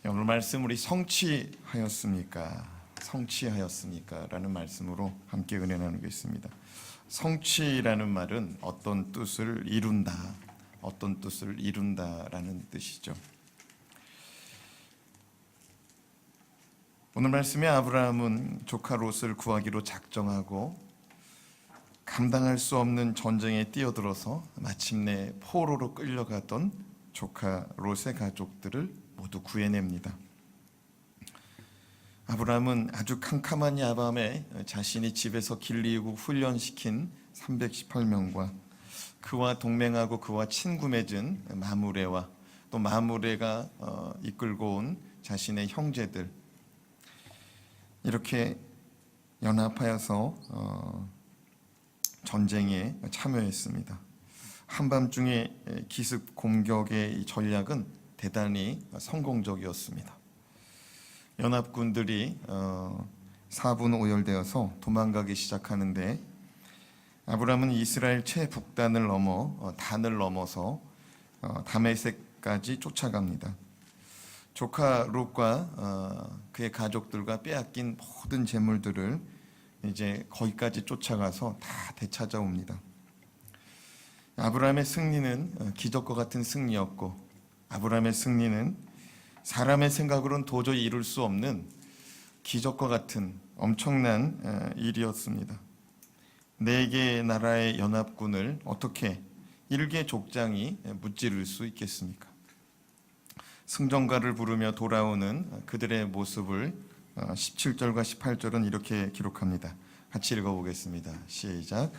오늘 말씀 우리 성취하였습니까? 성취하였습니까? 라는 말씀으로 함께 은혜 나누겠습니다. 성취라는 말은 어떤 뜻을 이룬다, 어떤 뜻을 이룬다라는 뜻이죠. 오늘 말씀에 아브라함은 조카 롯을 구하기로 작정하고 감당할 수 없는 전쟁에 뛰어들어서 마침내 포로로 끌려가던 조카 롯의 가족들을 모두 구해냅니다. 아브라함은 아주 캄캄한 야밤에 자신이 집에서 길리고 훈련시킨 318명과 그와 동맹하고 그와 친구 맺은 마므레와 또 마므레가 이끌고 온 자신의 형제들, 이렇게 연합하여서 전쟁에 참여했습니다. 한밤중에 기습 공격의 전략은 대단히 성공적이었습니다. 연합군들이 4분 오열되어서 도망가기 시작하는데 아브라함은 이스라엘 최북단을 넘어 단을 넘어서 다메섹까지 쫓아갑니다. 조카 롯과 그의 가족들과 빼앗긴 모든 재물들을 이제 거기까지 쫓아가서 다 되찾아옵니다. 아브라함의 승리는 기적과 같은 승리였고, 아브라함의 승리는 사람의 생각으로는 도저히 이룰 수 없는 기적과 같은 엄청난 일이었습니다. 4개의 나라의 연합군을 어떻게 일개 족장이 무찌를 수 있겠습니까? 승전가를 부르며 돌아오는 그들의 모습을 17절과 18절은 이렇게 기록합니다. 같이 읽어보겠습니다. 시작.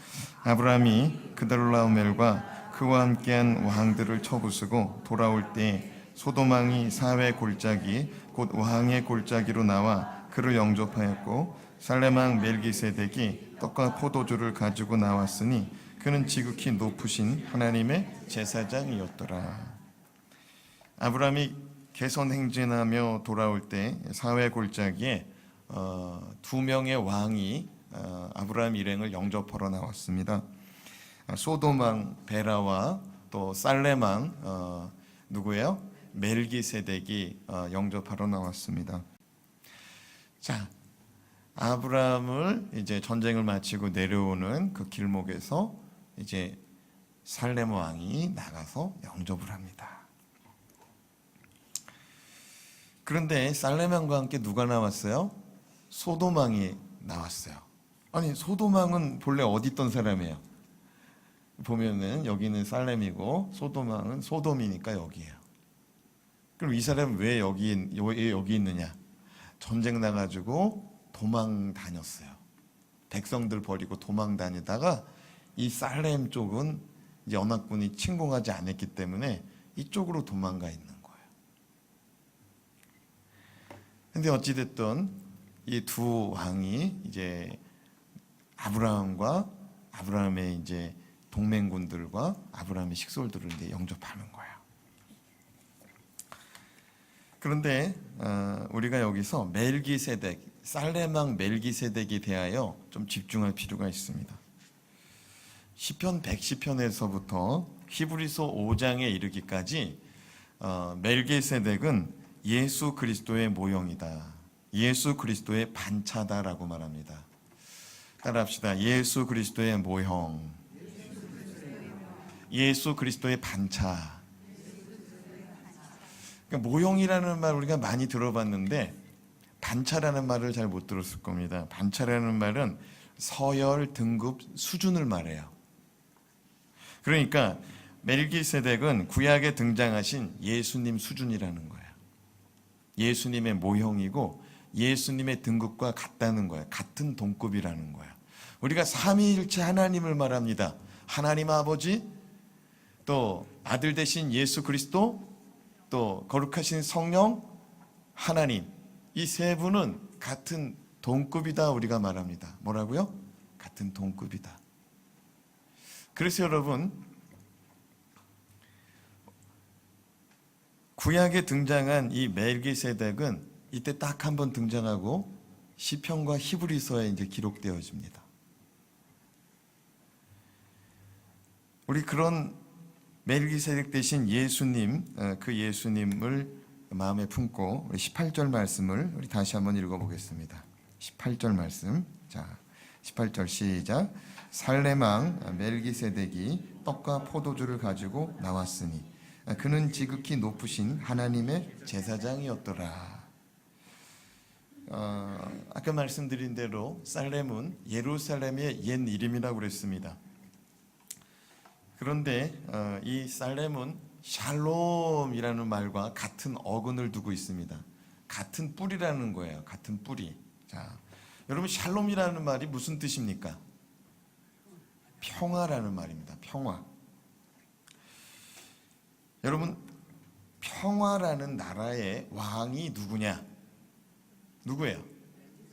아브라함이 그드라오멜과 그와 함께한 왕들을 쳐부수고 돌아올 때 소돔왕이 사회 골짜기 곧 왕의 골짜기로 나와 그를 영접하였고 살렘왕 멜기세덱이 떡과 포도주를 가지고 나왔으니 그는 지극히 높으신 하나님의 제사장이었더라. 아브라함이 개선 행진하며 돌아올 때 사회 골짜기에 2명의 왕이 아브라함 일행을 영접하러 나왔습니다. 소돔왕 베라와 또 살렘왕 누구예요? 멜기세덱이 영접하러 나왔습니다. 자, 아브라함을 이제 전쟁을 마치고 내려오는 그 길목에서 이제 살렘 왕이 나가서 영접을 합니다. 그런데 살렘 왕과 함께 누가 나왔어요? 소돔 왕이 나왔어요. 아니, 소돔 왕은 본래 어디 있던 사람이에요? 보면은 여기는 살렘이고 소돔 왕은 소돔이니까 여기예요. 그럼 이 사람은 왜 여기 있느냐? 전쟁 나가지고 도망 다녔어요. 백성들 버리고 도망 다니다가 이 살렘 쪽은 이제 연합군이 침공하지 않았기 때문에 이쪽으로 도망가 있는 거예요. 근데 어찌됐든 이 두 왕이 이제 아브라함의 이제 동맹군들과 아브라함의 식솔들을 이제 영접하는 거예요. 그런데 우리가 여기서 멜기세덱, 살렘 왕 멜기세덱에 대하여 좀 집중할 필요가 있습니다. 시편 110편에서부터 히브리서 5장에 이르기까지 멜기세덱은 예수 그리스도의 모형이다, 예수 그리스도의 반차다라고 말합니다. 따라합시다. 예수 그리스도의 모형, 예수 그리스도의 반차. 그러니까 모형이라는 말 우리가 많이 들어봤는데 반차라는 말을 잘 못 들었을 겁니다. 반차라는 말은 서열, 등급, 수준을 말해요. 그러니까 멜기세덱은 구약에 등장하신 예수님 수준이라는 거예요. 예수님의 모형이고 예수님의 등급과 같다는 거예요. 같은 동급이라는 거예요. 우리가 삼위일체 하나님을 말합니다. 하나님 아버지, 또 아들 되신 예수 그리스도, 또 거룩하신 성령, 하나님, 이 세 분은 같은 동급이다 우리가 말합니다. 뭐라고요? 같은 동급이다. 그래서 여러분, 구약에 등장한 이 멜기세덱은 이때 딱 한 번 등장하고 시편과 히브리서에 이제 기록되어집니다. 우리 그런 멜기세덱 대신 예수님, 그 예수님을 마음에 품고 우리 18절 말씀을 우리 다시 한번 읽어보겠습니다. 18절 말씀. 자, 18절 시작. 살렘 왕 멜기세덱이 떡과 포도주를 가지고 나왔으니 그는 지극히 높으신 하나님의 제사장이었더라. 아까 말씀드린 대로 살렘은 예루살렘의 옛 이름이라고 그랬습니다. 그런데 이 살렘은 샬롬이라는 말과 같은 어근을 두고 있습니다. 같은 뿌리라는 거예요. 같은 뿌리. 자, 여러분 샬롬이라는 말이 무슨 뜻입니까? 평화라는 말입니다. 평화. 여러분 평화라는 나라의 왕이 누구냐? 누구예요?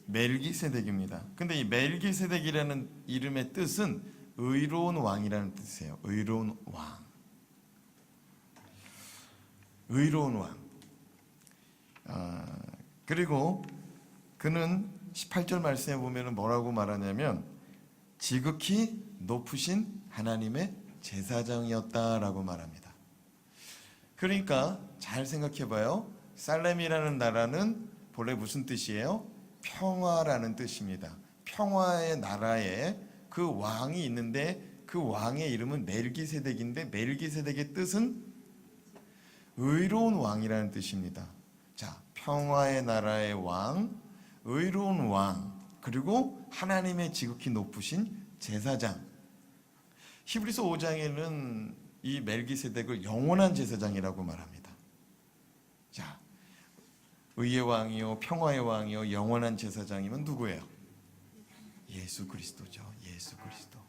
멜기세덱입니다. 근데 이 멜기세덱이라는 이름의 뜻은 의로운 왕이라는 뜻이에요. 의로운 왕. 의로운 왕. 그리고 그는 18절 말씀에 보면 뭐라고 말하냐면 지극히 높으신 하나님의 제사장이었다라고 말합니다. 그러니까 잘 생각해 봐요. 살렘이라는 나라는 본래 무슨 뜻이에요? 평화라는 뜻입니다. 평화의 나라에 그 왕이 있는데 그 왕의 이름은 멜기세덱인데 멜기세덱의 뜻은 의로운 왕이라는 뜻입니다. 자, 평화의 나라의 왕, 의로운 왕, 그리고 하나님의 지극히 높으신 제사장. 히브리서 5장에는 이 멜기세덱을 영원한 제사장이라고 말합니다. 자, 의의 왕이요, 평화의 왕이요, 영원한 제사장이면 누구예요? 예수 그리스도죠. 예수 그리스도.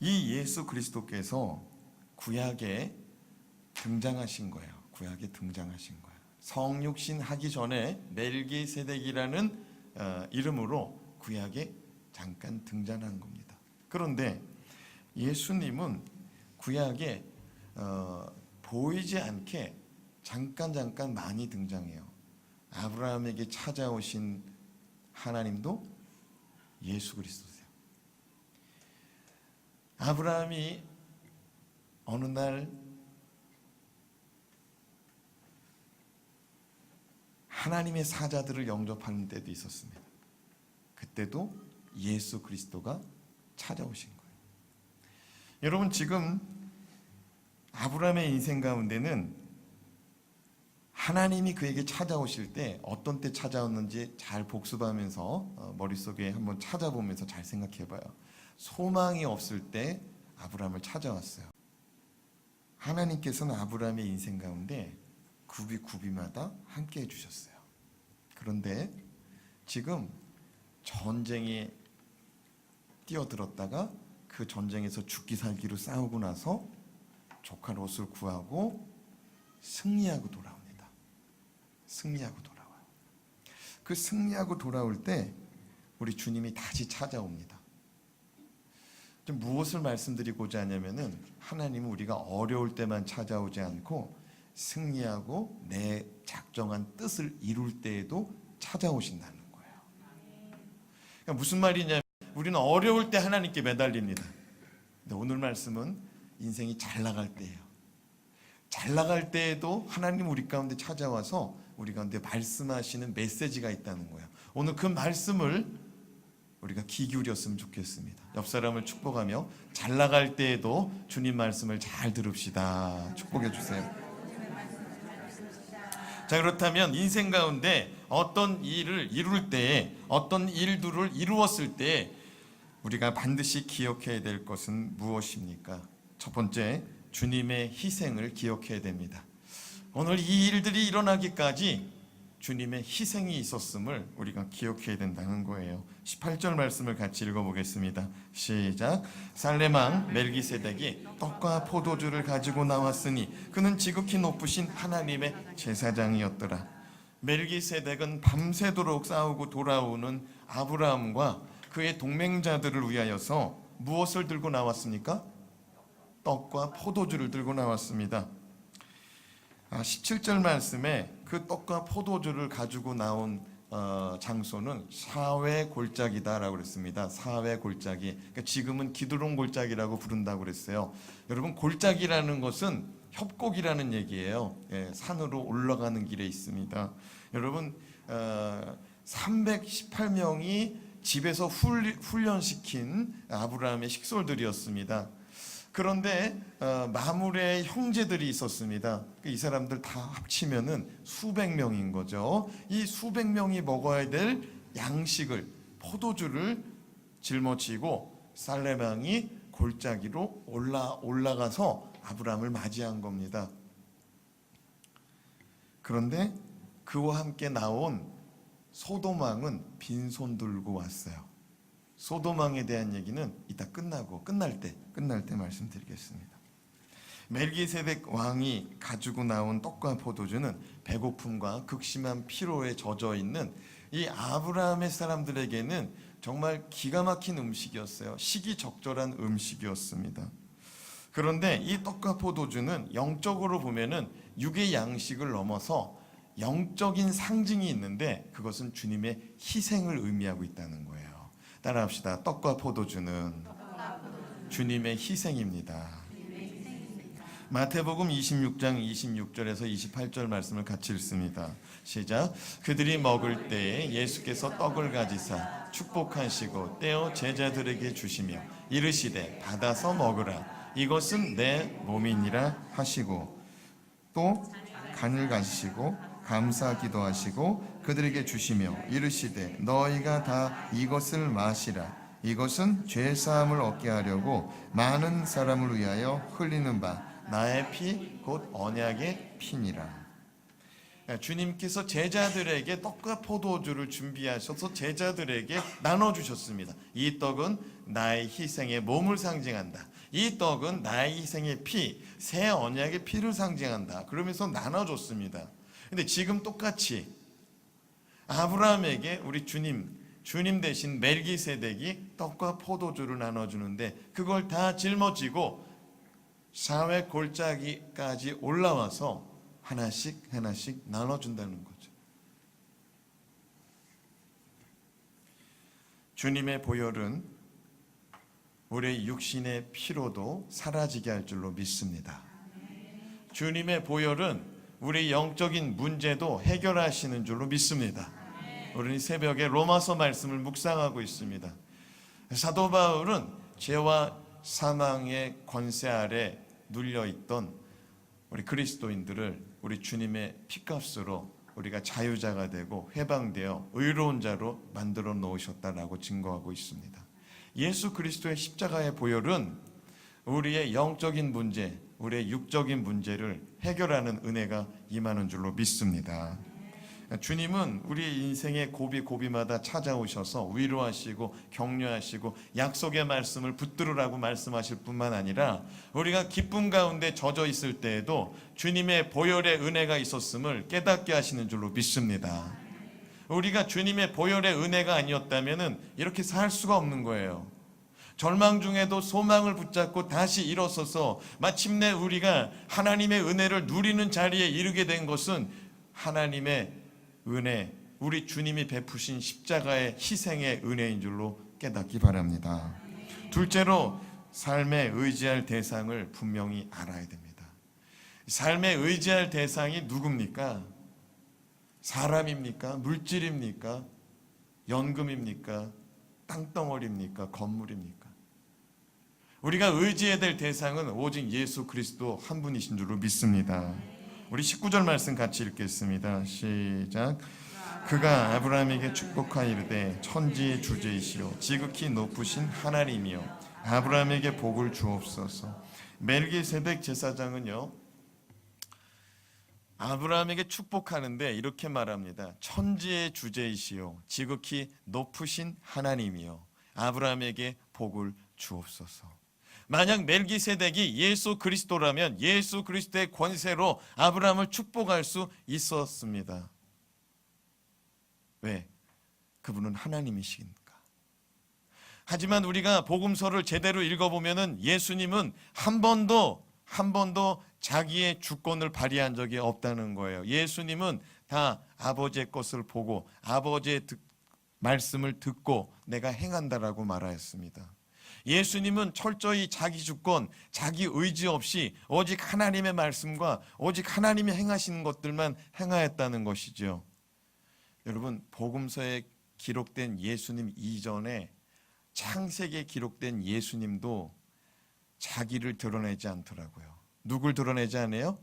이 예수 그리스도께서 구약에 등장하신 거예요. 구약에 등장하신 거예요. 성육신 하기 전에 멜기세덱이라는 이름으로 구약에 잠깐 등장한 겁니다. 그런데 예수님은 구약에 보이지 않게 잠깐 많이 등장해요. 아브라함에게 찾아오신 하나님도 예수 그리스도세요. 아브라함이 어느 날 하나님의 사자들을 영접하는 때도 있었습니다. 그때도 예수 그리스도가 찾아오신 거예요. 여러분 지금 아브라함의 인생 가운데는 하나님이 그에게 찾아오실 때 어떤 때 찾아왔는지 잘 복습하면서 머릿속에 한번 찾아보면서 잘 생각해 봐요. 소망이 없을 때 아브라함을 찾아왔어요. 하나님께서는 아브라함의 인생 가운데 구비마다 함께 해주셨어요. 그런데 지금 전쟁에 뛰어들었다가 그 전쟁에서 죽기 살기로 싸우고 나서 조카 롯을 구하고 승리하고 돌아옵니다. 승리하고 돌아와요. 그 승리하고 돌아올 때 우리 주님이 다시 찾아옵니다. 좀 무엇을 말씀드리고자 하냐면은 하나님은 우리가 어려울 때만 찾아오지 않고 승리하고 내 작정한 뜻을 이룰 때에도 찾아오신다는 거예요. 그러니까 무슨 말이냐면 우리는 어려울 때 하나님께 매달립니다. 근데 오늘 말씀은 인생이 잘 나갈 때예요. 잘 나갈 때에도 하나님 우리 가운데 찾아와서 우리 가운데 말씀하시는 메시지가 있다는 거예요. 오늘 그 말씀을 우리가 귀 기울였으면 좋겠습니다. 옆 사람을 축복하며 잘 나갈 때에도 주님 말씀을 잘 들읍시다. 축복해 주세요. 자, 그렇다면 인생 가운데 어떤 일을 이룰 때, 어떤 일들을 이루었을 때 우리가 반드시 기억해야 될 것은 무엇입니까? 첫 번째, 주님의 희생을 기억해야 됩니다. 오늘 이 일들이 일어나기까지 주님의 희생이 있었음을 우리가 기억해야 된다는 거예요. 18절 말씀을 같이 읽어보겠습니다. 시작. 살렘 왕 멜기세덱이 떡과 포도주를 가지고 나왔으니 그는 지극히 높으신 하나님의 제사장이었더라. 멜기세덱은 밤새도록 싸우고 돌아오는 아브라함과 그의 동맹자들을 위하여서 무엇을 들고 나왔습니까? 떡과 포도주를 들고 나왔습니다. 17절 말씀에 그 떡과 포도주를 가지고 나온 장소는 사회 골짜기다라고 그랬습니다. 사회 골짜기. 그러니까 지금은 기드론 골짜기라고 부른다고 그랬어요. 여러분, 골짜기라는 것은 협곡이라는 얘기예요. 예, 산으로 올라가는 길에 있습니다. 여러분, 318명이 집에서 훈련시킨 아브라함의 식솔들이었습니다. 그런데 마물의 형제들이 있었습니다. 이 사람들 다 합치면은 수백 명인 거죠. 이 수백 명이 먹어야 될 양식을, 포도주를 짊어지고 살렘 왕이 골짜기로 올라가서 아브라함을 맞이한 겁니다. 그런데 그와 함께 나온 소돔 왕은 빈손 들고 왔어요. 소돔 왕에 대한 얘기는 이따 끝날 때 말씀드리겠습니다. 멜기세덱 왕이 가지고 나온 떡과 포도주는 배고픔과 극심한 피로에 젖어 있는 이 아브라함의 사람들에게는 정말 기가 막힌 음식이었어요. 시기적절한 음식이었습니다. 그런데 이 떡과 포도주는 영적으로 보면은 육의 양식을 넘어서 영적인 상징이 있는데 그것은 주님의 희생을 의미하고 있다는 거예요. 따라합시다. 떡과 포도주는 주님의 희생입니다. 마태복음 26장 26절에서 28절 말씀을 같이 읽습니다. 시작. 그들이 먹을 때에 예수께서 떡을 가지사 축복하시고 떼어 제자들에게 주시며 이르시되 받아서 먹으라. 이것은 내 몸이니라 하시고 또 간을 가지시고 감사 기도하시고 그들에게 주시며 이르시되 너희가 다 이것을 마시라. 이것은 죄사함을 얻게 하려고 많은 사람을 위하여 흘리는 바 나의 피 곧 언약의 피니라. 주님께서 제자들에게 떡과 포도주를 준비하셔서 제자들에게 나눠주셨습니다. 이 떡은 나의 희생의 몸을 상징한다. 이 떡은 나의 희생의 피, 새 언약의 피를 상징한다. 그러면서 나눠줬습니다. 근데 지금 똑같이 아브라함에게 우리 주님 대신 멜기세덱이 떡과 포도주를 나눠주는데 그걸 다 짊어지고 사회 골짜기까지 올라와서 하나씩 나눠준다는 거죠. 주님의 보혈은 우리의 육신의 피로도 사라지게 할 줄로 믿습니다. 주님의 보혈은 우리 영적인 문제도 해결하시는 줄로 믿습니다. 우리는 새벽에 로마서 말씀을 묵상하고 있습니다. 사도 바울은 죄와 사망의 권세 아래 눌려있던 우리 그리스도인들을 우리 주님의 피값으로 우리가 자유자가 되고 해방되어 의로운 자로 만들어 놓으셨다라고 증거하고 있습니다. 예수 그리스도의 십자가의 보혈은 우리의 영적인 문제, 우리의 육적인 문제를 해결하는 은혜가 임하는 줄로 믿습니다. 주님은 우리 인생의 고비마다 찾아오셔서 위로하시고 격려하시고 약속의 말씀을 붙들으라고 말씀하실 뿐만 아니라 우리가 기쁨 가운데 젖어 있을 때에도 주님의 보혈의 은혜가 있었음을 깨닫게 하시는 줄로 믿습니다. 우리가 주님의 보혈의 은혜가 아니었다면 이렇게 살 수가 없는 거예요. 절망 중에도 소망을 붙잡고 다시 일어서서 마침내 우리가 하나님의 은혜를 누리는 자리에 이르게 된 것은 하나님의 은혜, 우리 주님이 베푸신 십자가의 희생의 은혜인 줄로 깨닫기 바랍니다. 둘째로 삶에 의지할 대상을 분명히 알아야 됩니다. 삶에 의지할 대상이 누굽니까? 사람입니까? 물질입니까? 연금입니까? 땅덩어리입니까? 건물입니까? 우리가 의지해야 될 대상은 오직 예수 그리스도 한 분이신 줄로 믿습니다. 우리 19절 말씀 같이 읽겠습니다. 시작. 그가 아브라함에게 축복하이르되 천지의 주제이시오 지극히 높으신 하나님이요 아브라함에게 복을 주옵소서. 멜기세덱 제사장은요 아브라함에게 축복하는데 이렇게 말합니다. 천지의 주제이시오 지극히 높으신 하나님이요 아브라함에게 복을 주옵소서. 만약 멜기세덱이 예수 그리스도라면 예수 그리스도의 권세로 아브라함을 축복할 수 있었습니다. 왜? 그분은 하나님이시니까. 하지만 우리가 복음서를 제대로 읽어보면은 예수님은 한 번도 자기의 주권을 발휘한 적이 없다는 거예요. 예수님은 다 아버지의 것을 보고 아버지의 말씀을 듣고 내가 행한다라고 말하였습니다. 예수님은 철저히 자기 주권, 자기 의지 없이 오직 하나님의 말씀과 오직 하나님이 행하시는 것들만 행하였다는 것이죠. 여러분, 복음서에 기록된 예수님 이전에 창세기에 기록된 예수님도 자기를 드러내지 않더라고요. 누굴 드러내지 않아요?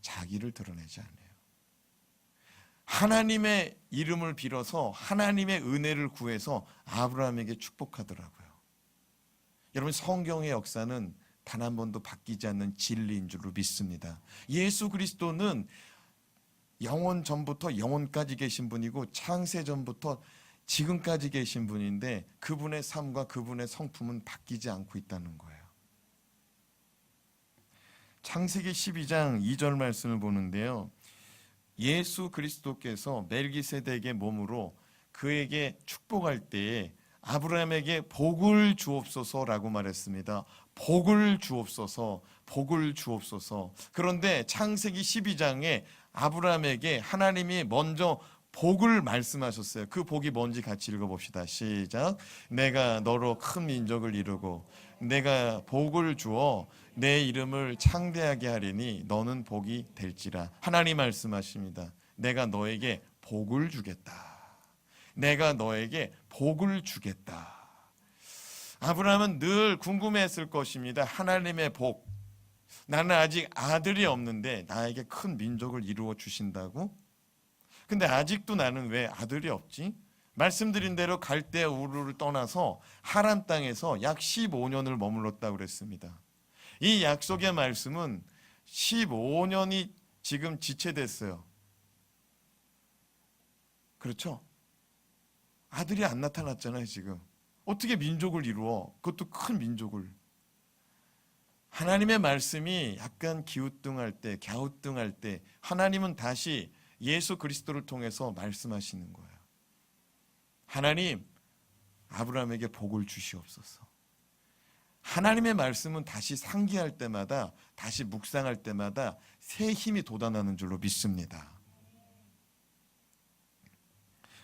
자기를 드러내지 않아요. 하나님의 이름을 빌어서 하나님의 은혜를 구해서 아브라함에게 축복하더라고요. 여러분, 성경의 역사는 단 한 번도 바뀌지 않는 진리인 줄로 믿습니다. 예수 그리스도는 영원 전부터 영원까지 계신 분이고 창세 전부터 지금까지 계신 분인데 그분의 삶과 그분의 성품은 바뀌지 않고 있다는 거예요. 창세기 12장 2절 말씀을 보는데요. 예수 그리스도께서 멜기세덱의 몸으로 그에게 축복할 때에 아브라함에게 복을 주옵소서라고 말했습니다. 복을 주옵소서, 복을 주옵소서. 그런데 창세기 12장에 아브라함에게 하나님이 먼저 복을 말씀하셨어요. 그 복이 뭔지 같이 읽어봅시다. 시작. 내가 너로 큰 민족을 이루고 내가 복을 주어 내 이름을 창대하게 하리니 너는 복이 될지라. 하나님 말씀하십니다. 내가 너에게 복을 주겠다. 내가 너에게 복을 주겠다. 아브라함은 늘 궁금해했을 것입니다. 하나님의 복. 나는 아직 아들이 없는데 나에게 큰 민족을 이루어 주신다고? 근데 아직도 나는 왜 아들이 없지? 말씀드린 대로 갈대 우르를 떠나서 하란 땅에서 약 15년을 머물렀다고 그랬습니다. 이 약속의 말씀은 15년이 지금 지체됐어요. 그렇죠? 아들이 안 나타났잖아요, 지금. 어떻게 민족을 이루어? 그것도 큰 민족을. 하나님의 말씀이 약간 기우뚱할 때, 갸우뚱할 때 하나님은 다시 예수 그리스도를 통해서 말씀하시는 거예요. 하나님, 아브라함에게 복을 주시옵소서. 하나님의 말씀은 다시 상기할 때마다, 다시 묵상할 때마다 새 힘이 돋아나는 줄로 믿습니다.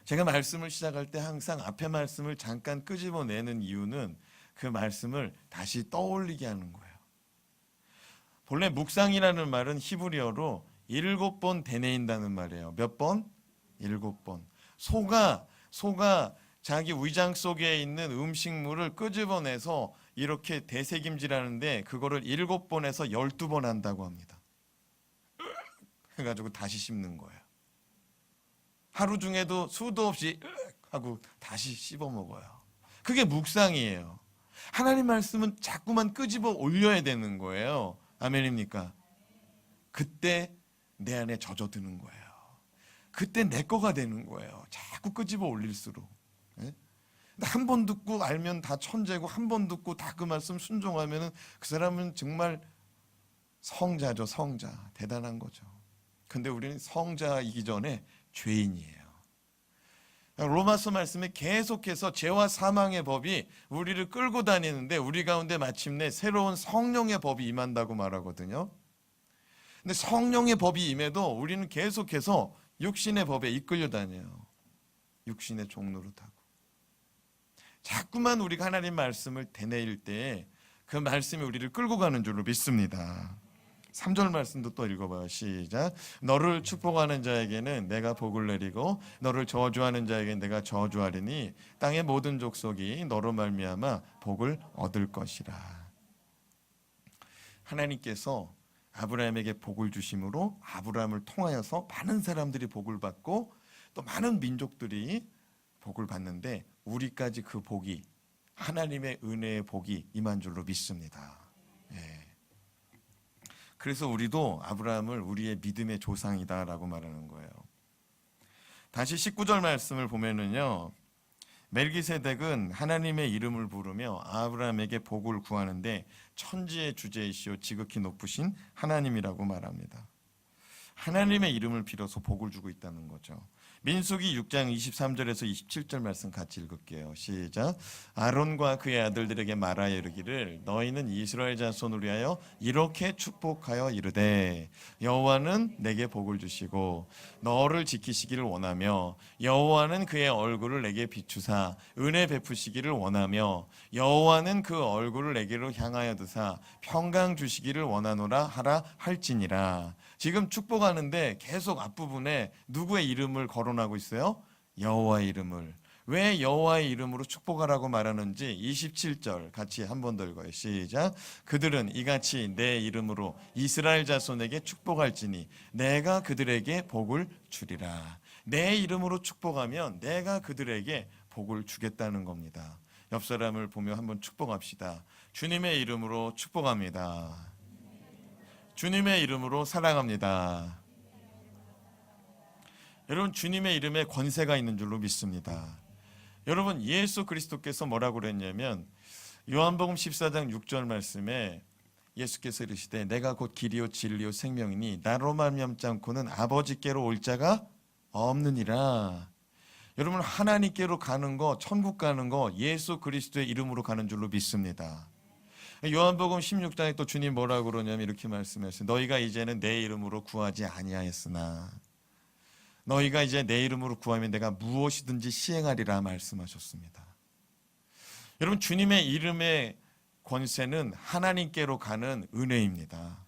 제가 말씀을 시작할 때 항상 앞에 말씀을 잠깐 끄집어내는 이유는 그 말씀을 다시 떠올리게 하는 거예요. 본래 묵상이라는 말은 히브리어로 7번 되뇌인다는 말이에요. 몇 번? 7번. 소가 자기 위장 속에 있는 음식물을 끄집어내서 이렇게 되새김질하는데 그거를 7번에서 12번 한다고 합니다. 해가지고 다시 씹는 거예요. 하루 중에도 수도 없이 하고 다시 씹어 먹어요. 그게 묵상이에요. 하나님 말씀은 자꾸만 끄집어 올려야 되는 거예요. 아멘입니까? 그때 내 안에 젖어드는 거예요. 그때 내 거가 되는 거예요. 자꾸 끄집어 올릴수록. 한 번 듣고 알면 다 천재고 한 번 듣고 다 그 말씀 순종하면 그 사람은 정말 성자죠. 성자. 대단한 거죠. 근데 우리는 성자이기 전에 죄인이에요. 로마서 말씀에 계속해서 죄와 사망의 법이 우리를 끌고 다니는데 우리 가운데 마침내 새로운 성령의 법이 임한다고 말하거든요. 근데 성령의 법이 임해도 우리는 계속해서 육신의 법에 이끌려 다녀요. 육신의 종노릇하고. 자꾸만 우리가 하나님 말씀을 되뇌일 때 그 말씀이 우리를 끌고 가는 줄로 믿습니다. 3절 말씀도 또 읽어봐요. 시작. 너를 축복하는 자에게는 내가 복을 내리고 너를 저주하는 자에게는 내가 저주하리니 땅의 모든 족속이 너로 말미암아 복을 얻을 것이라. 하나님께서 아브라함에게 복을 주심으로 아브라함을 통하여서 많은 사람들이 복을 받고 또 많은 민족들이 복을 받는데 우리까지 그 복이 하나님의 은혜의 복이 임한 줄로 믿습니다. 예. 그래서 우리도 아브라함을 우리의 믿음의 조상이다라고 말하는 거예요. 다시 19절 말씀을 보면은요. 멜기세덱은 하나님의 이름을 부르며 아브라함에게 복을 구하는데 천지의 주제이시오 지극히 높으신 하나님이라고 말합니다. 하나님의 이름을 빌어서 복을 주고 있다는 거죠. 민수기 6장 23절에서 27절 말씀 같이 읽을게요. 시작. 아론과 그의 아들들에게 말하여 이르기를 너희는 이스라엘 자손을 위하여 이렇게 축복하여 이르되 여호와는 내게 복을 주시고 너를 지키시기를 원하며 여호와는 그의 얼굴을 내게 비추사 은혜 베푸시기를 원하며 여호와는 그 얼굴을 내게로 향하여 드사 평강 주시기를 원하노라 하라 할지니라. 지금 축복하는데 계속 앞부분에 누구의 이름을 거론하고 있어요? 여호와의 이름을. 왜 여호와의 이름으로 축복하라고 말하는지 27절 같이 한 번 더 읽어요. 시작. 그들은 이같이 내 이름으로 이스라엘 자손에게 축복할지니 내가 그들에게 복을 주리라. 내 이름으로 축복하면 내가 그들에게 복을 주겠다는 겁니다. 옆 사람을 보며 한번 축복합시다. 주님의 이름으로 축복합니다. 주님의 이름으로 사랑합니다. 여러분, 주님의 이름에 권세가 있는 줄로 믿습니다. 여러분, 예수 그리스도께서 뭐라고 그랬냐면 요한복음 14장 6절 말씀에 예수께서 이르시되 내가 곧 길이요 진리요 생명이니 나로 말미암지 않고는 아버지께로 올 자가 없느니라. 여러분, 하나님께로 가는 거, 천국 가는 거 예수 그리스도의 이름으로 가는 줄로 믿습니다. 요한복음 16장에 또 주님 뭐라고 그러냐면 이렇게 말씀하셨어요. 너희가 이제는 내 이름으로 구하지 아니하였으나 너희가 이제 내 이름으로 구하면 내가 무엇이든지 시행하리라 말씀하셨습니다. 여러분, 주님의 이름의 권세는 하나님께로 가는 은혜입니다.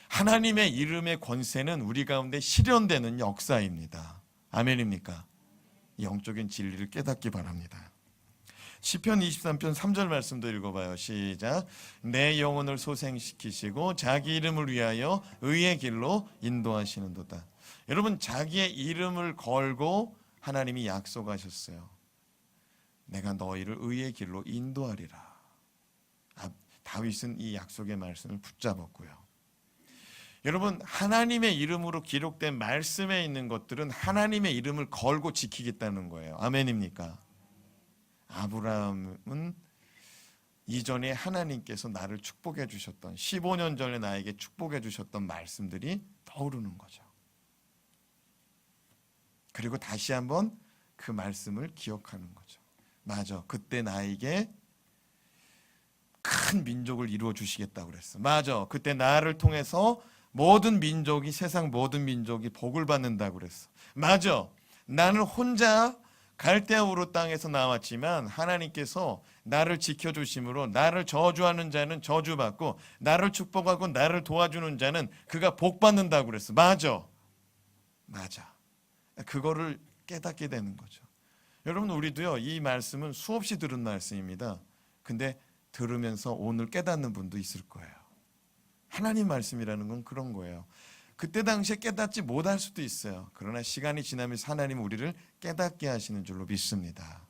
하나님의 이름의 권세는 우리 가운데 실현되는 역사입니다. 아멘입니까? 영적인 진리를 깨닫기 바랍니다. 시편 23편 3절 말씀도 읽어봐요. 시작. 내 영혼을 소생시키시고 자기 이름을 위하여 의의 길로 인도하시는도다. 여러분, 자기의 이름을 걸고 하나님이 약속하셨어요. 내가 너희를 의의 길로 인도하리라. 다윗은 이 약속의 말씀을 붙잡았고요. 여러분, 하나님의 이름으로 기록된 말씀에 있는 것들은 하나님의 이름을 걸고 지키겠다는 거예요. 아멘입니까? 아브라함은 이전에 하나님께서 나를 축복해 주셨던 15년 전에 나에게 축복해 주셨던 말씀들이 떠오르는 거죠. 그리고 다시 한번 그 말씀을 기억하는 거죠. 맞아, 그때 나에게 큰 민족을 이루어 주시겠다고 그랬어. 맞아, 그때 나를 통해서 모든 민족이, 세상 모든 민족이 복을 받는다고 그랬어. 맞아, 나는 혼자 갈대아 우르 땅에서 나왔지만 하나님께서 나를 지켜주심으로 나를 저주하는 자는 저주받고 나를 축복하고 나를 도와주는 자는 그가 복받는다고 그랬어. 맞아. 그거를 깨닫게 되는 거죠. 여러분, 우리도요, 이 말씀은 수없이 들은 말씀입니다. 근데 들으면서 오늘 깨닫는 분도 있을 거예요. 하나님 말씀이라는 건 그런 거예요. 그때 당시에 깨닫지 못할 수도 있어요. 그러나 시간이 지나면서 하나님은 우리를 깨닫게 하시는 줄로 믿습니다.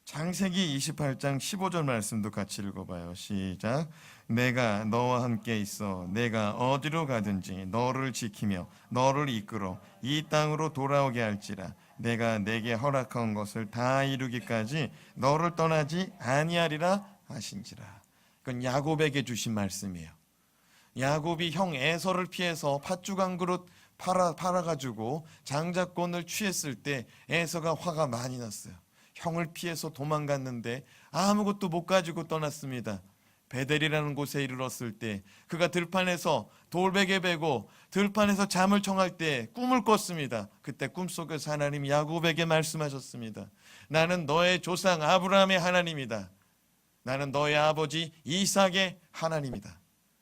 창세기 28장 15절 말씀도 같이 읽어봐요. 시작. 내가 너와 함께 있어 내가 어디로 가든지 너를 지키며 너를 이끌어 이 땅으로 돌아오게 할지라. 내가 내게 허락한 것을 다 이루기까지 너를 떠나지 아니하리라 하신지라. 그건 야곱에게 주신 말씀이에요. 야곱이 형 에서를 피해서 팥죽 한 그릇 팔아가지고 장자권을 취했을 때 에서가 화가 많이 났어요. 형을 피해서 도망갔는데 아무것도 못 가지고 떠났습니다. 베델이라는 곳에 이르렀을 때 그가 들판에서 돌베개 베고 들판에서 잠을 청할 때 꿈을 꿨습니다. 그때 꿈속에서 하나님이 야곱에게 말씀하셨습니다. 나는 너의 조상 아브라함의 하나님이다. 나는 너의 아버지 이삭의 하나님이다.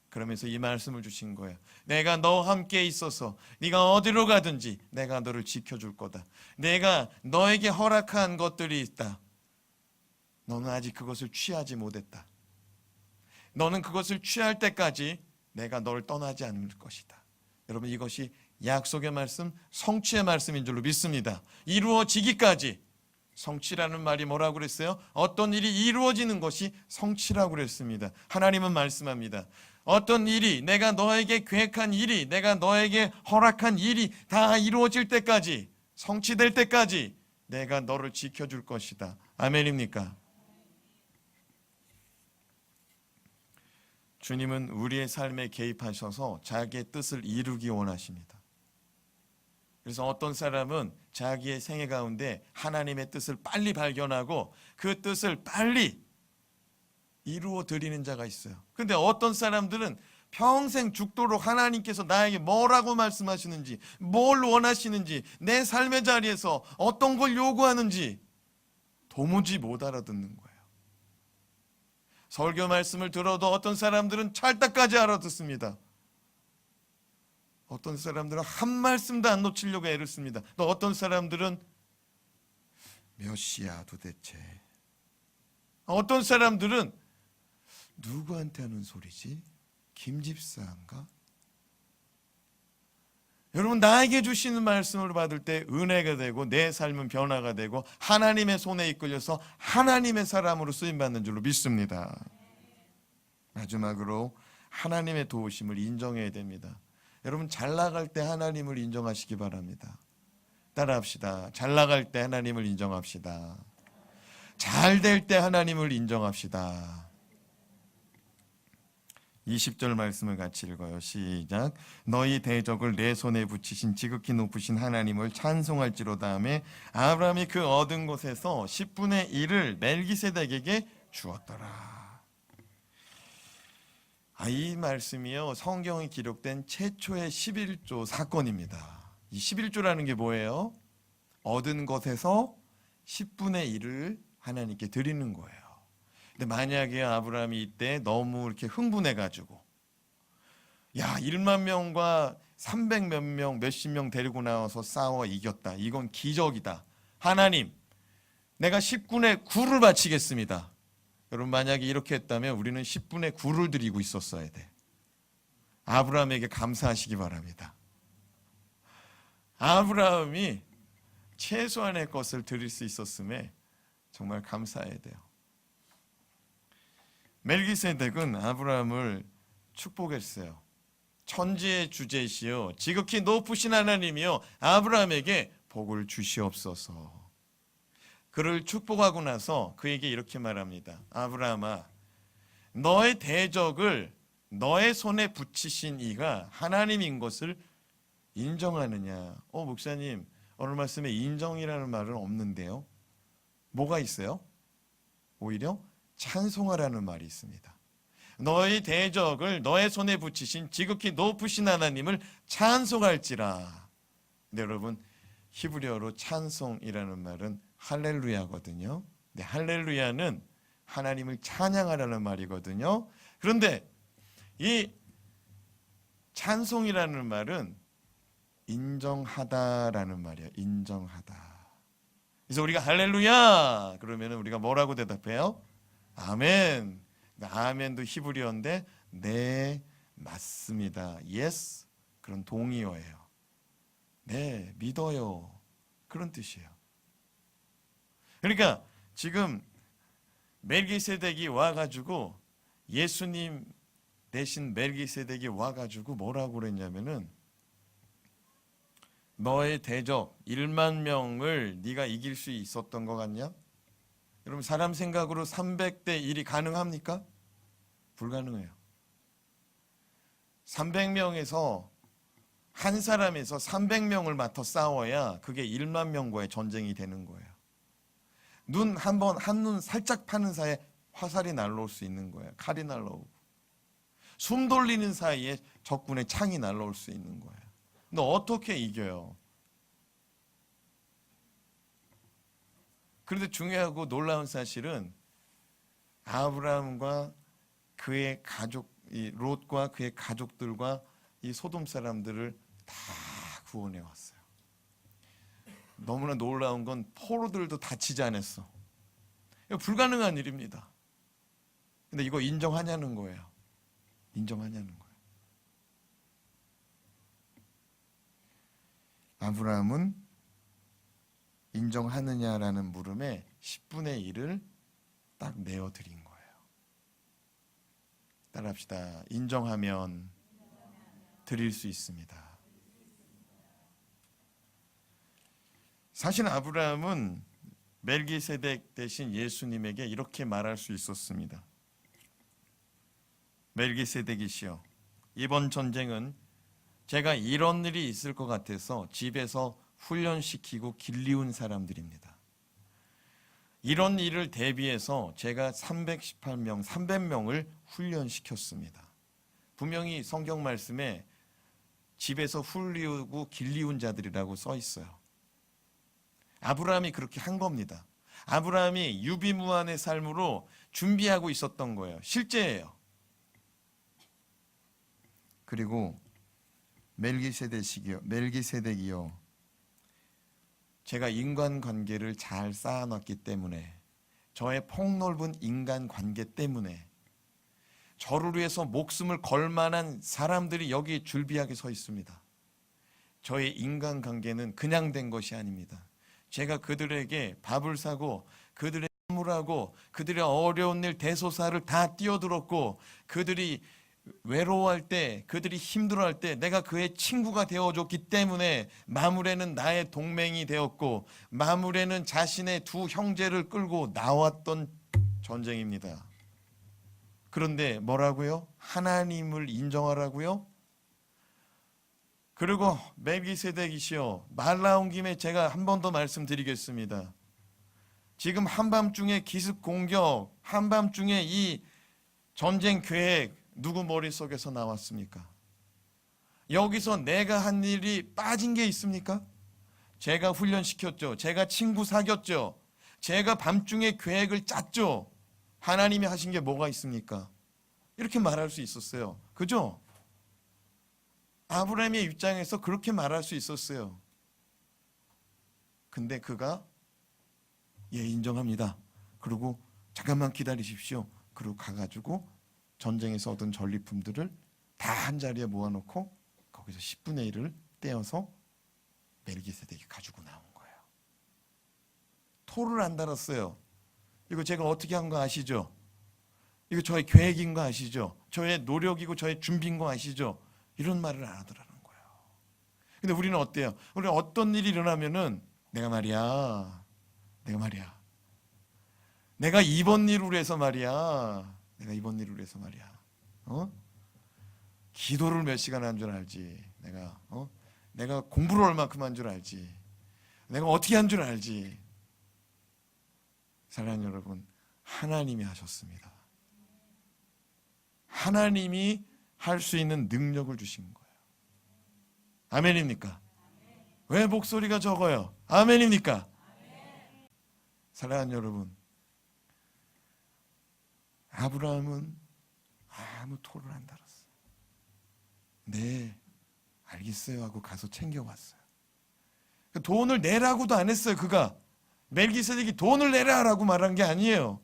그러면서 이 말씀을 주신 거예요. 내가 너와 함께 있어서 네가 어디로 가든지 내가 너를 지켜줄 거다. 내가 너에게 허락한 것들이 있다. 너는 아직 그것을 취하지 못했다. 너는 그것을 취할 때까지 내가 너를 떠나지 않을 것이다. 여러분, 이것이 약속의 말씀, 성취의 말씀인 줄로 믿습니다. 이루어지기까지. 성취라는 말이 뭐라고 그랬어요? 어떤 일이 이루어지는 것이 성취라고 그랬습니다. 하나님은 말씀합니다. 어떤 일이, 내가 너에게 계획한 일이, 내가 너에게 허락한 일이 다 이루어질 때까지, 성취될 때까지 내가 너를 지켜줄 것이다. 아멘입니까? 주님은 우리의 삶에 개입하셔서 자기의 뜻을 이루기 원하십니다. 그래서 어떤 사람은 자기의 생애 가운데 하나님의 뜻을 빨리 발견하고 그 뜻을 빨리 이루어 드리는 자가 있어요. 근데 어떤 사람들은 평생 죽도록 하나님께서 나에게 뭐라고 말씀하시는지, 뭘 원하시는지, 내 삶의 자리에서 어떤 걸 요구하는지 도무지 못 알아듣는 거예요. 설교 말씀을 들어도 어떤 사람들은 찰떡까지 알아듣습니다. 어떤 사람들은 한 말씀도 안 놓치려고 애를 씁니다. 또 어떤 사람들은 몇 시야 도대체. 어떤 사람들은 누구한테 하는 소리지? 김집사인가? 여러분, 나에게 주시는 말씀을 받을 때 은혜가 되고 내 삶은 변화가 되고 하나님의 손에 이끌려서 하나님의 사람으로 쓰임받는 줄로 믿습니다. 마지막으로 하나님의 도우심을 인정해야 됩니다. 여러분, 잘 나갈 때 하나님을 인정하시기 바랍니다. 따라합시다. 잘 나갈 때 하나님을 인정합시다. 잘 될 때 하나님을 인정합시다. 20절 말씀을 같이 읽어요. 시작. 너희 대적을 내 손에 붙이신 지극히 높으신 하나님을 찬송할지로다 하며 아브라함이 그 얻은 곳에서 10분의 1을 멜기세덱에게 주었더라. 이 말씀이요, 성경에 기록된 최초의 11조 사건입니다. 이 11조라는 게 뭐예요? 얻은 것에서 10분의 1을 하나님께 드리는 거예요. 근데 만약에 아브라함이 이때 너무 이렇게 흥분해가지고, 야, 1만 명과 300 몇 명, 몇십 명 데리고 나와서 싸워 이겼다. 이건 기적이다. 하나님, 내가 10분의 9를 바치겠습니다. 여러분, 만약에 이렇게 했다면 우리는 10분의 9를 드리고 있었어야 돼. 아브라함에게 감사하시기 바랍니다. 아브라함이 최소한의 것을 드릴 수 있었음에 정말 감사해야 돼요. 멜기세덱은 아브라함을 축복했어요. 천지의 주제시요 지극히 높으신 하나님이요 아브라함에게 복을 주시옵소서. 그를 축복하고 나서 그에게 이렇게 말합니다. 아브라함아, 너의 대적을 너의 손에 붙이신 이가 하나님인 것을 인정하느냐? 목사님, 오늘 말씀에 인정이라는 말은 없는데요. 뭐가 있어요? 오히려 찬송하라는 말이 있습니다. 너의 대적을 너의 손에 붙이신 지극히 높으신 하나님을 찬송할지라. 근데 여러분, 히브리어로 찬송이라는 말은 할렐루야거든요. 네, 할렐루야는 하나님을 찬양하라는 말이거든요. 그런데 이 찬송이라는 말은 인정하다라는 말이에요. 인정하다. 그래서 우리가 할렐루야 그러면 우리가 뭐라고 대답해요? 아멘. 아멘도 히브리어인데 네, 맞습니다. yes, 그런 동의어예요. 네, 믿어요. 그런 뜻이에요. 그러니까 지금 멜기세덱이 와가지고 예수님 대신 멜기세덱이 와가지고 뭐라고 그랬냐면은 너의 대적 1만 명을 네가 이길 수 있었던 것 같냐? 여러분, 사람 생각으로 300대 1이 가능합니까? 불가능해요. 300명에서 한 사람에서 300명을 맡아 싸워야 그게 1만 명과의 전쟁이 되는 거예요. 눈 한눈 살짝 파는 사이에 화살이 날라올 수 있는 거예요. 칼이 날라오고. 숨 돌리는 사이에 적군의 창이 날라올 수 있는 거예요. 근데 어떻게 이겨요? 그런데 중요하고 놀라운 사실은 아브라함과 그의 가족, 이 롯과 그의 가족들과 이 소돔 사람들을 다 구원해 왔어요. 너무나 놀라운 건 포로들도 다치지 않았어. 이거 불가능한 일입니다. 근데 이거 인정하냐는 거예요. 인정하냐는 거예요. 아브라함은 인정하느냐라는 물음에 10분의 1을 딱 내어드린 거예요. 따라합시다. 인정하면 드릴 수 있습니다. 사실 아브라함은 멜기세덱 대신 예수님에게 이렇게 말할 수 있었습니다. 멜기세덱이시여, 이번 전쟁은 제가 이런 일이 있을 것 같아서 집에서 훈련시키고 길리운 사람들입니다. 이런 일을 대비해서 제가 318명, 300명을 훈련시켰습니다. 분명히 성경 말씀에 집에서 훌리우고 길리운 자들이라고 써 있어요. 아브라함이 그렇게 한 겁니다. 아브라함이 유비무환의 삶으로 준비하고 있었던 거예요. 실제예요. 그리고 멜기세덱이요. 제가 인간관계를 잘 쌓아놨기 때문에, 저의 폭넓은 인간관계 때문에 저를 위해서 목숨을 걸 만한 사람들이 여기 줄비하게 서 있습니다. 저의 인간관계는 그냥 된 것이 아닙니다. 제가 그들에게 밥을 사고 그들의 선물하고 그들의 어려운 일 대소사를 다 뛰어들었고, 그들이 외로워할 때, 그들이 힘들어할 때 내가 그의 친구가 되어줬기 때문에 마므레는 나의 동맹이 되었고, 마므레는 자신의 두 형제를 끌고 나왔던 전쟁입니다. 그런데 뭐라고요? 하나님을 인정하라고요? 그리고 멜기세덱이시여, 말 나온 김에 제가 한 번 더 말씀드리겠습니다. 지금 한밤중에 기습 공격, 한밤중에 이 전쟁 계획 누구 머릿속에서 나왔습니까? 여기서 내가 한 일이 빠진 게 있습니까? 제가 훈련시켰죠. 제가 친구 사귀었죠. 제가 밤중에 계획을 짰죠. 하나님이 하신 게 뭐가 있습니까? 이렇게 말할 수 있었어요. 그죠? 아브라함의 입장에서 그렇게 말할 수 있었어요. 근데 그가 예, 인정합니다. 그리고 잠깐만 기다리십시오. 그리고 가가지고 전쟁에서 얻은 전리품들을 다 한자리에 모아놓고 거기서 10분의 1을 떼어서 멜기세덱이 가지고 나온 거예요. 토를 안 달았어요. 이거 제가 어떻게 한 거 아시죠? 이거 저의 계획인 거 아시죠? 저의 노력이고 저의 준비인 거 아시죠? 이런 말을 안 하더라는 거예요. 근데 우리는 어때요? 우리는 어떤 일이 일어나면은 내가 이번 일을 해서 말이야. 기도를 몇 시간 한 줄 알지. 내가 공부를 얼마큼 한 줄 알지. 내가 어떻게 한 줄 알지. 사랑하는 여러분, 하나님이 하셨습니다. 하나님이 할 수 있는 능력을 주신 거예요. 아멘입니까? 왜 목소리가 적어요? 아멘입니까? 사랑하는 여러분, 아브라함은 아무 토를 안 달았어요. 네, 알겠어요 하고 가서 챙겨왔어요. 돈을 내라고도 안 했어요. 그가 멜기세덱이 돈을 내라라고 말한 게 아니에요.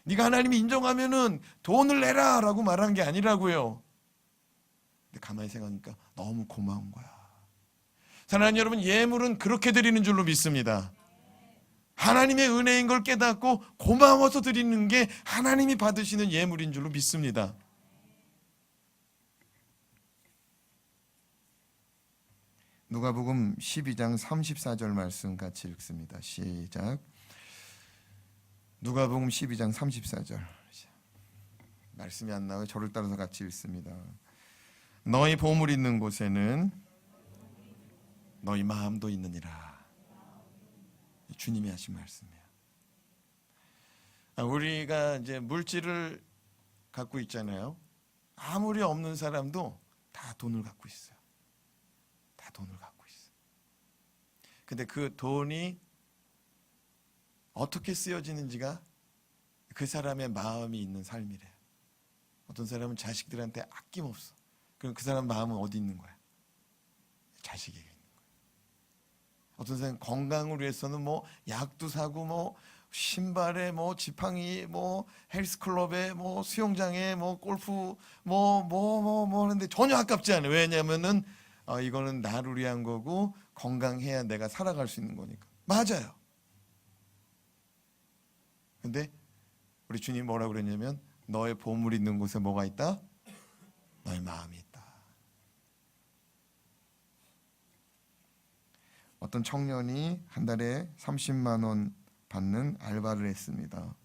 네가 하나님이 인정하면은 돈을 내라라고 말한 게 아니라고요. 근데 가만히 생각하니까 너무 고마운 거야. 사랑하는 여러분, 예물은 그렇게 드리는 줄로 믿습니다. 하나님의 은혜인 걸 깨닫고 고마워서 드리는 게 하나님이 받으시는 예물인 줄로 믿습니다. 누가복음 12장 34절 말씀 같이 읽습니다. 시작. 누가복음 12장 34절. 말씀이 안 나와요. 저를 따라서 같이 읽습니다. 너희 보물 있는 곳에는 너희 마음도 있느니라. 주님이 하신 말씀이에요. 우리가 이제 물질을 갖고 있잖아요. 아무리 없는 사람도 다 돈을 갖고 있어요. 다 돈을 갖고 있어요. 근데 그 돈이 어떻게 쓰여지는지가 그 사람의 마음이 있는 삶이래요. 어떤 사람은 자식들한테 아낌없어. 그럼 그 사람 마음은 어디 있는 거야? 자식에게 있는 거야. 어떤 사람은 건강을 위해서는 뭐 약도 사고 뭐 신발에 뭐 지팡이 뭐 헬스클럽에 뭐 수영장에 뭐 골프 뭐 하는데 전혀 아깝지 않아요. 왜냐면은 이거는 나를 위한 거고 건강해야 내가 살아갈 수 있는 거니까. 맞아요. 근데 우리 주님 뭐라고 그랬냐면 너의 보물 있는 곳에 뭐가 있다? 너의 마음이 있다. 어떤 청년이 한 달에 30만 원 받는 알바를 했습니다.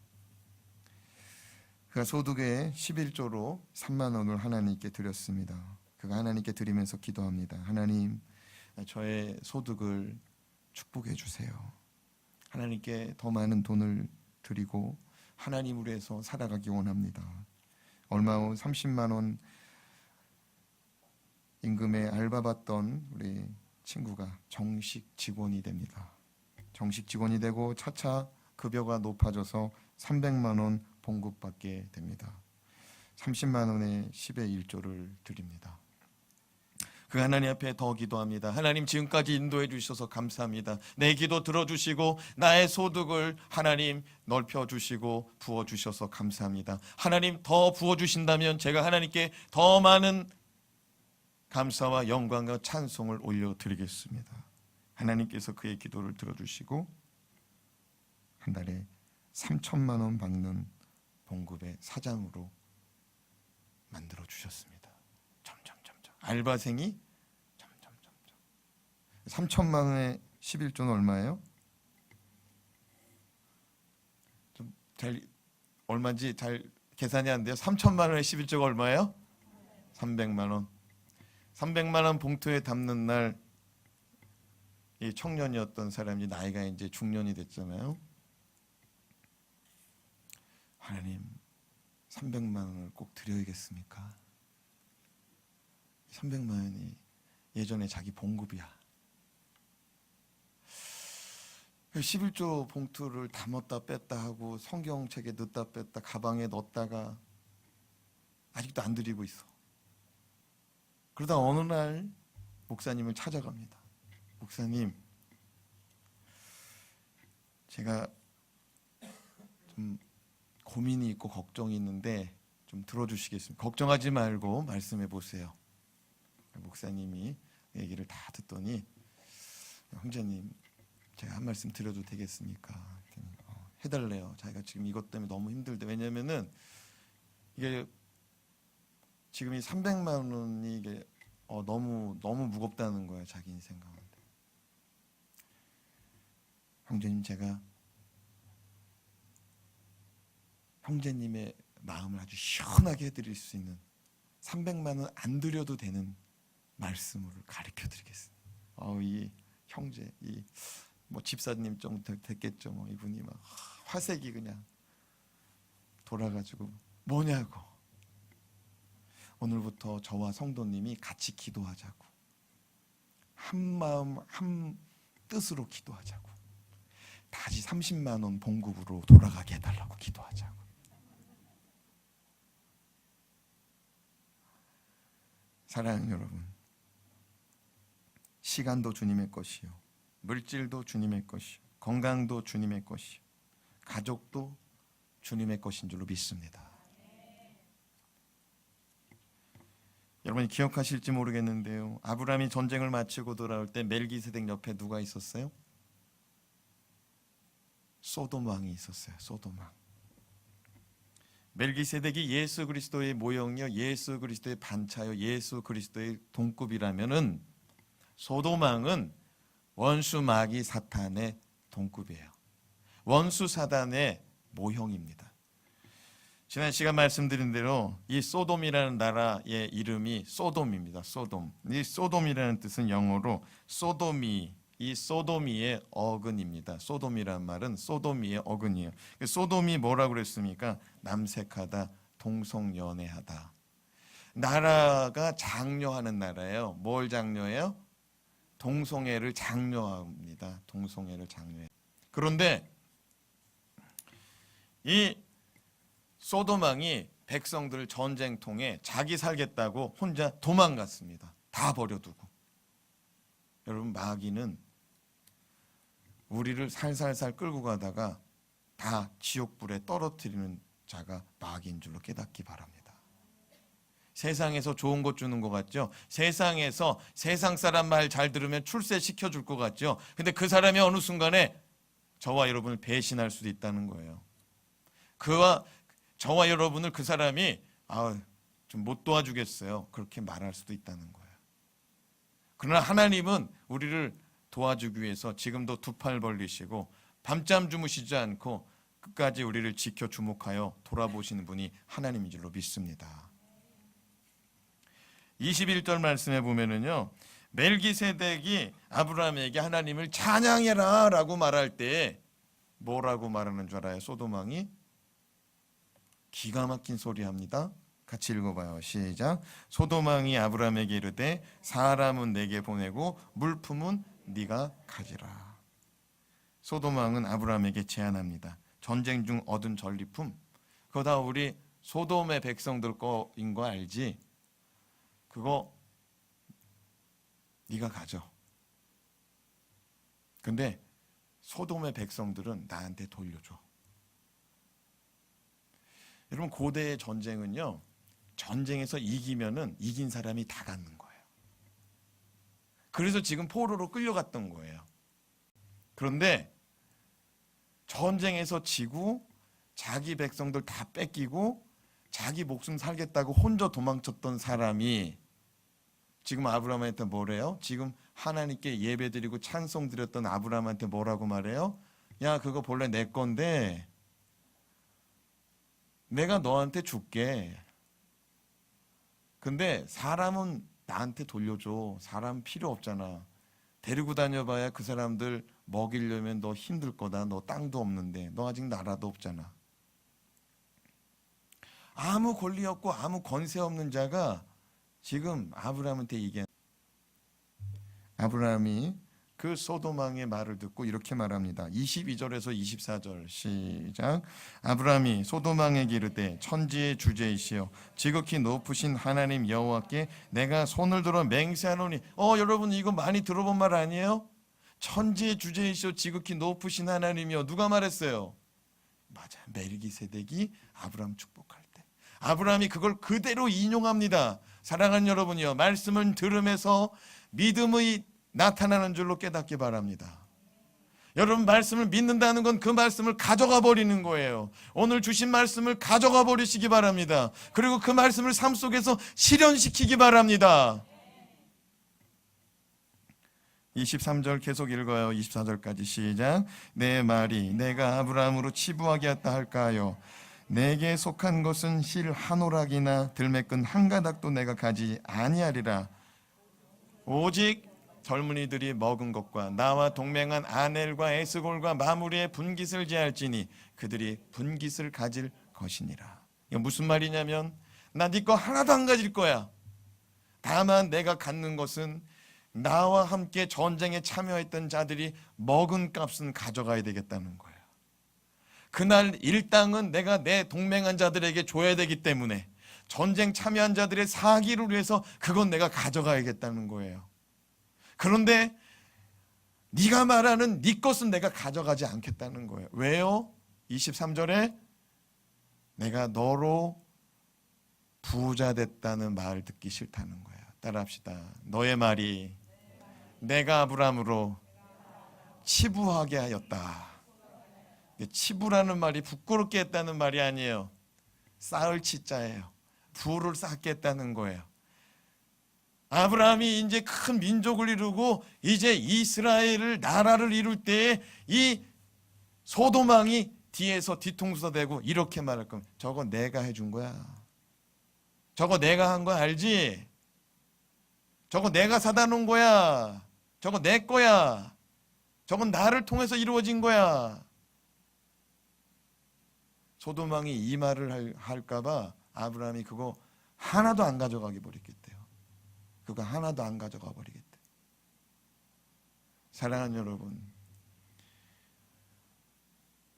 그가 소득의 11조로 3만 원을 하나님께 드렸습니다. 그가 하나님께 드리면서 기도합니다. 하나님, 저의 소득을 축복해 주세요. 하나님께 더 많은 돈을 드리고 하나님으로 해서 살아가기 원합니다. 얼마 후 30만 원 임금에 알바받던 우리 친구가 정식 직원이 됩니다. 정식 직원이 되고 차차 급여가 높아져서 300만 원 봉급받게 됩니다. 30만 원에 10의 1조를 드립니다. 그 하나님 앞에 더 기도합니다. 하나님, 지금까지 인도해 주셔서 감사합니다. 내 기도 들어주시고 나의 소득을 하나님 넓혀주시고 부어주셔서 감사합니다. 하나님, 더 부어주신다면 제가 하나님께 더 많은 감사와 영광과 찬송을 올려드리겠습니다. 하나님께서 그의 기도를 들어주시고 한 달에 3천만 원 받는 봉급의 사장으로 만들어 주셨습니다. 알바생이 점점 3천만 원에 11조는 얼마예요? 좀 잘 얼마인지 잘 계산이 안 돼요. 3천만 원에 11조가 얼마예요? 300만 원. 300만 원 봉투에 담는 날 이 청년이었던 사람이 나이가 이제 중년이 됐잖아요. 하나님, 300만 원을 꼭 드려야겠습니까? 300만 원이 예전에 자기 봉급이야. 11조 봉투를 담았다 뺐다 하고 성경책에 넣었다 뺐다 가방에 넣었다가 아직도 안 드리고 있어. 그러다 어느 날 목사님을 찾아갑니다. 목사님, 제가 좀 고민이 있고 걱정이 있는데 좀 들어주시겠습니까? 걱정하지 말고 말씀해 보세요. 목사님이 얘기를 다 듣더니, 형제님, 제가 한 말씀 드려도 되겠습니까? 해달래요. 자기가 지금 이것 때문에 너무 힘들대. 왜냐면은 이게 지금 이 300만 원이 이게 너무 무겁다는 거예요. 자기 인생 가운데. 형제님, 제가 형제님의 마음을 아주 시원하게 해드릴 수 있는 300만 원 안 드려도 되는 말씀을 가르쳐 드리겠습니다. 이 형제, 이 뭐 집사님 정도 됐겠죠. 뭐 이분이 막 화색이 그냥 돌아가지고 뭐냐고. 오늘부터 저와 성도님이 같이 기도하자고. 한 마음 한 뜻으로 기도하자고. 다시 30만 원 봉급으로 돌아가게 해달라고 기도하자고. 사랑하는 여러분, 시간도 주님의 것이요, 물질도 주님의 것이요, 건강도 주님의 것이요, 가족도 주님의 것인 줄로 믿습니다. 여러분이 기억하실지 모르겠는데요, 아브라함이 전쟁을 마치고 돌아올 때 멜기세덱 옆에 누가 있었어요? 소돔 왕이 있었어요. 소돔 왕. 멜기세덱이 예수 그리스도의 모형이요, 예수 그리스도의 반차요, 예수 그리스도의 동급이라면은 소돔 왕은 원수 마귀 사탄의 동급이에요. 원수 사단의 모형입니다. 지난 시간 말씀드린 대로 이 소돔이라는 나라의 이름이 소돔입니다. 소돔. 이 소돔이라는 뜻은 영어로 소도미, 이 소도미의 어근입니다. 소돔이란 말은 소도미의 어근이에요. 소돔이 뭐라고 그랬습니까? 남색하다, 동성연애하다. 나라가 장려하는 나라예요. 뭘 장려해요? 동성애를 장려합니다. 동성애를 장려해. 그런데 이 소돔 왕이 백성들을 전쟁통에 자기 살겠다고 혼자 도망갔습니다. 다 버려두고. 여러분, 마귀는 우리를 살살살 끌고 가다가 다 지옥불에 떨어뜨리는 자가 마귀인 줄로 깨닫기 바랍니다. 세상에서 좋은 것 주는 것 같죠? 세상에서 세상 사람 말 잘 들으면 출세시켜 줄 것 같죠? 근데 그 사람이 어느 순간에 저와 여러분을 배신할 수도 있다는 거예요. 저와 여러분을 그 사람이 좀 못 도와주겠어요, 그렇게 말할 수도 있다는 거예요. 그러나 하나님은 우리를 도와주기 위해서 지금도 두 팔 벌리시고 밤잠 주무시지 않고 끝까지 우리를 지켜 주목하여 돌아보시는 분이 하나님인 줄로 믿습니다. 21절 말씀에 보면은요, 멜기세덱이 아브라함에게 하나님을 찬양해라 라고 말할 때 뭐라고 말하는 줄 알아요? 소돔 왕이 기가 막힌 소리 합니다. 같이 읽어봐요. 시작. 소돔 왕이 아브라함에게 이르되 사람은 내게 보내고 물품은 네가 가지라. 소돔 왕은 아브라함에게 제안합니다. 전쟁 중 얻은 전리품 그거 다 우리 소돔의 백성들 거인 거 알지? 그거 네가 가져. 근데 소돔의 백성들은 나한테 돌려줘. 여러분, 고대의 전쟁은요, 전쟁에서 이기면은 이긴 사람이 다 갖는 거예요. 그래서 지금 포로로 끌려갔던 거예요. 그런데 전쟁에서 지고 자기 백성들 다 뺏기고 자기 목숨 살겠다고 혼자 도망쳤던 사람이 지금 아브라함한테 뭐래요? 지금 하나님께 예배드리고 찬송 드렸던 아브라함한테 뭐라고 말해요? 야, 그거 본래 내 건데 내가 너한테 줄게. 근데 사람은 나한테 돌려줘. 사람 필요 없잖아. 데리고 다녀봐야 그 사람들 먹이려면 너 힘들 거다. 너 땅도 없는데. 너 아직 나라도 없잖아. 아무 권리 없고 아무 권세 없는 자가 지금 아브라함한테 얘기한. 아브라함이 그 소돔 왕의 말을 듣고 이렇게 말합니다. 22절에서 24절 시작. 아브라함이 소돔 왕에게 이르되 천지의 주제이시여 지극히 높으신 하나님 여호와께 내가 손을 들어 맹세하노니. 여러분, 이거 많이 들어본 말 아니에요? 천지의 주제이시여 지극히 높으신 하나님이여. 누가 말했어요? 맞아, 멜기세덱이 아브라함 축복할 때 아브라함이 그걸 그대로 인용합니다. 사랑하는 여러분이요, 말씀을 들으면서 믿음의 나타나는 줄로 깨닫기 바랍니다. 여러분, 말씀을 믿는다는 건 그 말씀을 가져가 버리는 거예요. 오늘 주신 말씀을 가져가 버리시기 바랍니다. 그리고 그 말씀을 삶 속에서 실현시키기 바랍니다. 23절 계속 읽어요. 24절까지 시작. 내 말이 내가 아브라함으로 치부하게 했다 할까요? 내게 속한 것은 실 한 오락이나 들매끈 한 가닥도 내가 가지 아니하리라. 오직 젊은이들이 먹은 것과 나와 동맹한 아넬과 에스골과 마무리에 분깃을 제할지니 그들이 분깃을 가질 것이니라. 이게 무슨 말이냐면 나 네 거 하나도 안 가질 거야. 다만 내가 갖는 것은 나와 함께 전쟁에 참여했던 자들이 먹은 값은 가져가야 되겠다는 거예요. 그날 일당은 내가 내 동맹한 자들에게 줘야 되기 때문에 전쟁 참여한 자들의 사기를 위해서 그건 내가 가져가야겠다는 거예요. 그런데 네가 말하는 네 것은 내가 가져가지 않겠다는 거예요. 왜요? 23절에 내가 너로 부자 됐다는 말 듣기 싫다는 거예요. 따라합시다. 너의 말이 내가 아브라함으로 치부하게 하였다. 치부라는 말이 부끄럽게 했다는 말이 아니에요. 쌓을 치자예요. 부를 쌓게 했다는 거예요. 아브라함이 이제 큰 민족을 이루고 이제 이스라엘을 나라를 이룰 때에 이 소돔 왕이 뒤에서 뒤통수 대고 이렇게 말할 겁니다. 저거 내가 해준 거야. 저거 내가 한 거 알지? 저거 내가 사다 놓은 거야. 저거 내 거야. 저건 나를 통해서 이루어진 거야. 소돔 왕이 이 말을 할까 봐 아브라함이 그거 하나도 안 가져가게 버렸겠대요. 그거 하나도 안 가져가 버리겠대. 사랑하는 여러분,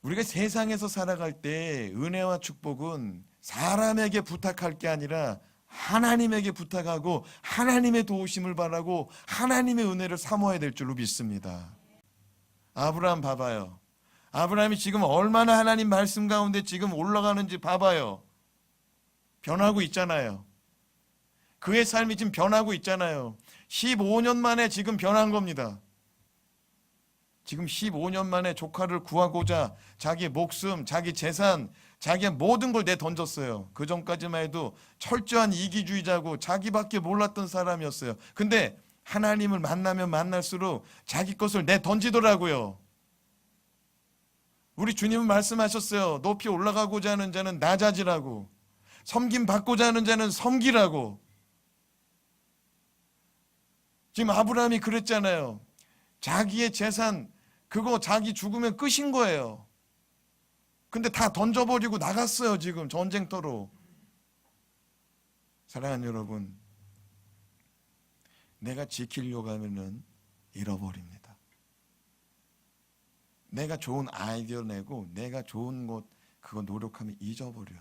우리가 세상에서 살아갈 때 은혜와 축복은 사람에게 부탁할 게 아니라 하나님에게 부탁하고 하나님의 도우심을 바라고 하나님의 은혜를 사모해야 될 줄로 믿습니다. 아브라함 봐봐요. 아브라함이 지금 얼마나 하나님 말씀 가운데 지금 올라가는지 봐봐요. 변하고 있잖아요. 그의 삶이 지금 변하고 있잖아요. 15년 만에 지금 변한 겁니다. 지금 15년 만에 조카를 구하고자 자기 목숨, 자기 재산, 자기의 모든 걸 내던졌어요. 그 전까지만 해도 철저한 이기주의자고 자기밖에 몰랐던 사람이었어요. 근데 하나님을 만나면 만날수록 자기 것을 내던지더라고요. 우리 주님은 말씀하셨어요. 높이 올라가고자 하는 자는 낮아지라고, 섬김 받고자 하는 자는 섬기라고. 지금 아브라함이 그랬잖아요. 자기의 재산 그거 자기 죽으면 끝인 거예요. 근데 다 던져버리고 나갔어요. 지금 전쟁터로. 사랑하는 여러분, 내가 지키려고 하면은 잃어버립니다. 내가 좋은 아이디어 내고 내가 좋은 것 그거 노력하면 잊어버려요.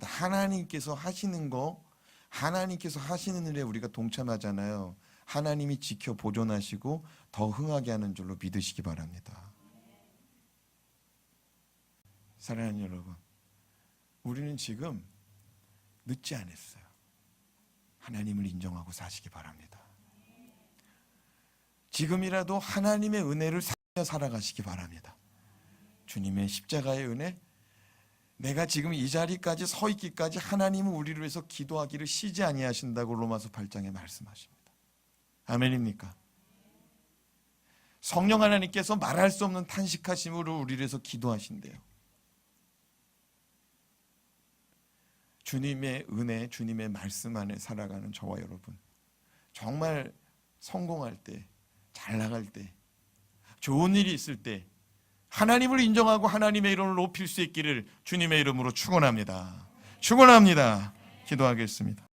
하나님께서 하시는 거, 하나님께서 하시는 일에 우리가 동참하잖아요. 하나님이 지켜 보존하시고 더 흥하게 하는 줄로 믿으시기 바랍니다. 사랑하는 여러분, 우리는 지금 늦지 않았어요. 하나님을 인정하고 사시기 바랍니다. 지금이라도 하나님의 은혜를 살며 살아가시기 바랍니다. 주님의 십자가의 은혜, 내가 지금 이 자리까지 서 있기까지 하나님은 우리를 위해서 기도하기를 쉬지 아니하신다고 로마서 8장에 말씀하십니다. 아멘입니까? 성령 하나님께서 말할 수 없는 탄식하심으로 우리를 위해서 기도하신대요. 주님의 은혜, 주님의 말씀 안에 살아가는 저와 여러분, 정말 성공할 때, 잘 나갈 때, 좋은 일이 있을 때 하나님을 인정하고 하나님의 이름을 높일 수 있기를 주님의 이름으로 축원합니다. 축원합니다. 기도하겠습니다.